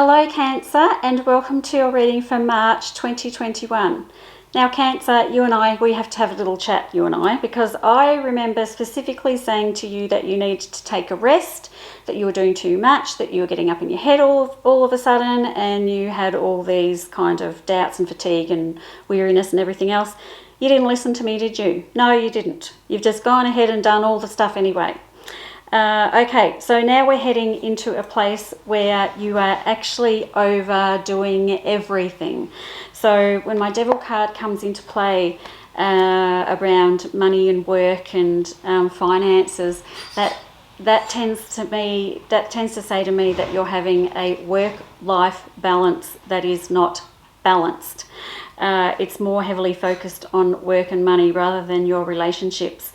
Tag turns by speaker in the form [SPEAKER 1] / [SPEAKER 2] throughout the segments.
[SPEAKER 1] Hello Cancer, and welcome to your reading for March 2021. Now Cancer, you and I, we have to have a little chat, you and I, because I remember specifically saying to you that you need to take a rest, that you were doing too much, that you were getting up in your head all of a sudden, and you had all these kind of doubts and fatigue and weariness and everything else. You didn't listen to me, did you? No, you didn't. You've just gone ahead and done all the stuff anyway. Okay, so now we're heading into a place where you are actually overdoing everything. So when my Devil card comes into play around money and work and finances, that tends to say to me that you're having a work-life balance that is not balanced. It's more heavily focused on work and money rather than your relationships.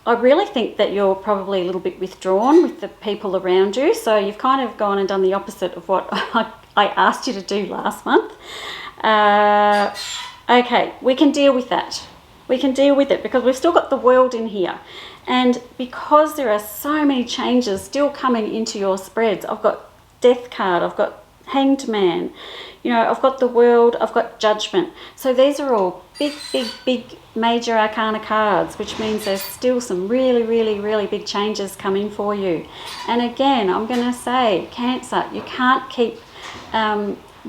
[SPEAKER 1] I really think that you're probably a little bit withdrawn with the people around you. So you've kind of gone and done the opposite of what I asked you to do last month. Okay, we can deal with that. We can deal with it because we've still got the World in here. And because there are so many changes still coming into your spreads, I've got Death card, I've got Hanged Man, I've got the World, I've got Judgment. So these are all big major arcana cards, which means there's still some really big changes coming for you. And again, I'm going to say, Cancer, you can't keep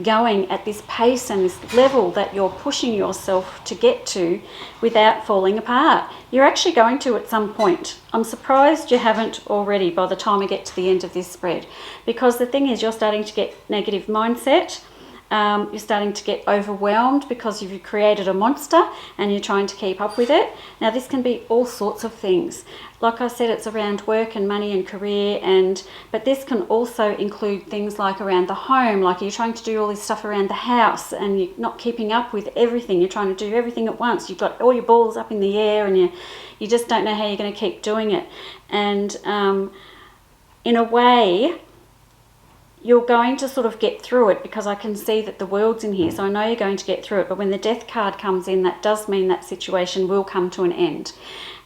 [SPEAKER 1] going at this pace and this level that you're pushing yourself to get to without falling apart. You're actually going to at some point. I'm surprised you haven't already by the time we get to the end of this spread, because the thing is, you're starting to get negative mindset. You're starting to get overwhelmed because you've created a monster and you're trying to keep up with it. Now this can be all sorts of things. Like I said, it's around work and money and career, but this can also include things like around the home, like you're trying to do all this stuff around the house and you're not keeping up with everything. You're trying to do everything at once. You've got all your balls up in the air and you just don't know how you're going to keep doing it. And in a way, you're going to sort of get through it because I can see that the World's in here, so I know you're going to get through it. But when the Death card comes in, that does mean that situation will come to an end.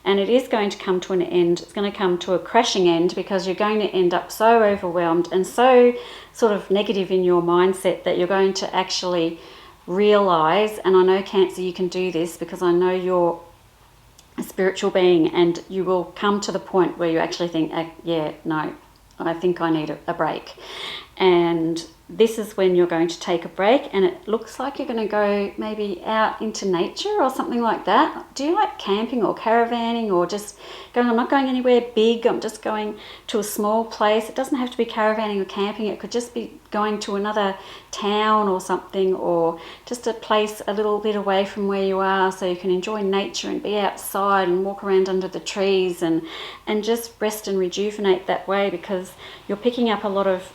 [SPEAKER 1] And it is going to come to an end. It's going to come to a crashing end because you're going to end up so overwhelmed and so sort of negative in your mindset that you're going to actually realise, and I know Cancer, you can do this because I know you're a spiritual being, and you will come to the point where you actually think, yeah, no, I think I need a break. And this is when you're going to take a break, and it looks like you're going to go maybe out into nature or something like that. Do you like camping or caravanning, or just going, I'm not going anywhere big, I'm just going to a small place? It doesn't have to be caravanning or camping. It could just be going to another town or something, or just a place a little bit away from where you are so you can enjoy nature and be outside and walk around under the trees and just rest and rejuvenate that way, because you're picking up a lot of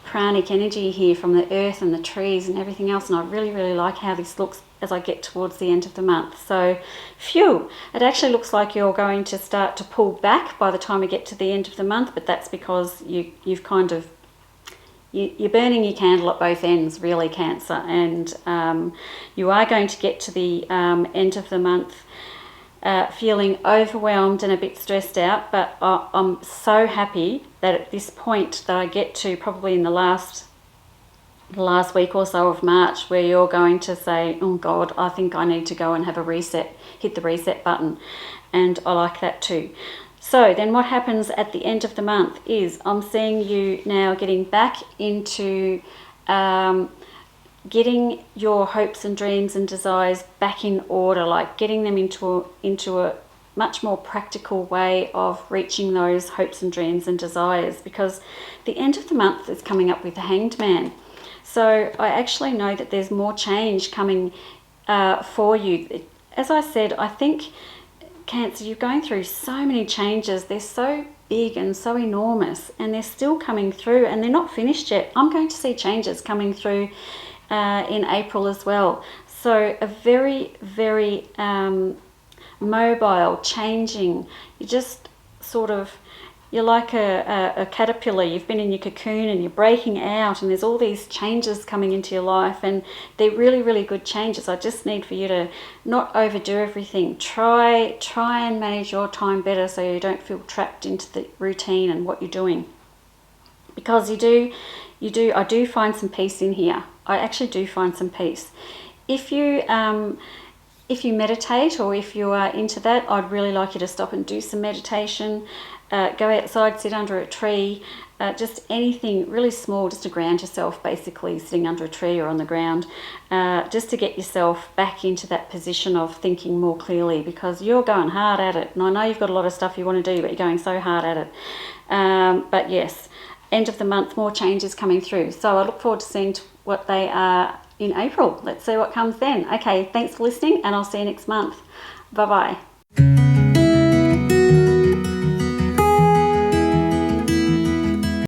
[SPEAKER 1] pranic energy here from the earth and the trees and everything else, and I really like how this looks as I get towards the end of the month. So phew, it actually looks like you're going to start to pull back by the time we get to the end of the month, but that's because you're burning your candle at both ends, really, Cancer, and you are going to get to the end of the month feeling overwhelmed and a bit stressed out. But I'm so happy that at this point that I get to, probably in the last week or so of March, where you're going to say, oh God, I think I need to go and have a reset, hit the reset button. And I like that too. So then what happens at the end of the month is I'm seeing you now getting back into getting your hopes and dreams and desires back in order, like getting them into a much more practical way of reaching those hopes and dreams and desires, because the end of the month is coming up with the Hanged Man. So I actually know that there's more change coming for you. As I said, I think, Cancer, you're going through so many changes. They're so big and so enormous, and they're still coming through, and they're not finished yet. I'm going to see changes coming through in April as well. So a very mobile, changing, you just sort of You're like a caterpillar. You've been in your cocoon and you're breaking out, and there's all these changes coming into your life, and they're really, really good changes. I just need for you to not overdo everything. Try and manage your time better so you don't feel trapped into the routine and what you're doing. Because I do find some peace in here. I actually do find some peace. If you meditate, or if you are into that, I'd really like you to stop and do some meditation. Go outside, sit under a tree, just anything really small, just to ground yourself, basically sitting under a tree or on the ground, just to get yourself back into that position of thinking more clearly, because you're going hard at it. And I know you've got a lot of stuff you want to do, but you're going so hard at it. But yes, end of the month, more changes coming through. So I look forward to seeing what they are in April. Let's see what comes then. Okay, thanks for listening, and I'll see you next month. Bye-bye.